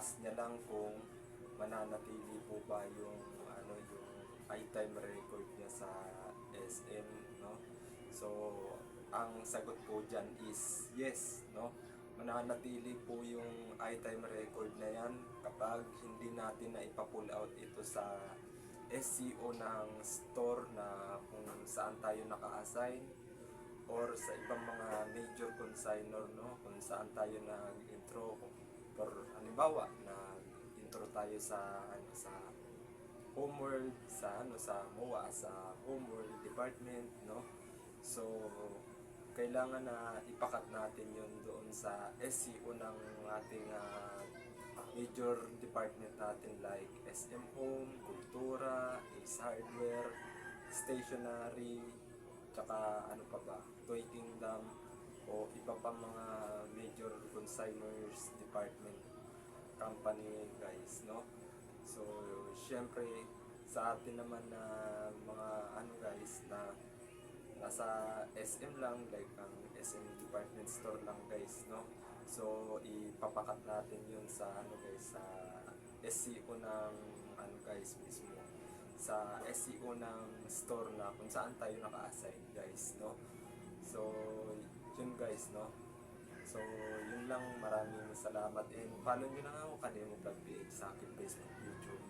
i-ask niya lang kung mananatili po ba yung yung iTime record niya sa SM, no? So ang sagot po dyan is yes, no? Mananatili po yung iTime record na yan kapag hindi natin na ipa-pull out ito sa SEO ng store na kung saan tayo naka-assign, or sa ibang mga major consignor, no, kung saan tayo nag-intro. For halimbawa, nag-intro tayo sa sa Homeworld, sa sa MOA, sa Homeworld department, no. So kailangan na ipakat natin yun doon sa SEO ng ating major department natin, like SM Home, Kultura, Ace Hardware, Stationery, tsaka ano pa ba, Toy Kingdom, o iba pa mga major consignors department company, guys, no? So syempre sa atin naman na mga guys, na nasa SM lang, like ang SM department store lang, guys, no? So ipapakat natin yun sa guys, sa SEO ng guys, mismo sa SEO ng store na kung saan tayo naka-assign, guys, no? So yun, guys, no? So yun lang, maraming salamat, and follow nyo na nga ako, Kanemo Vlog PH, sa aking Facebook, YouTube,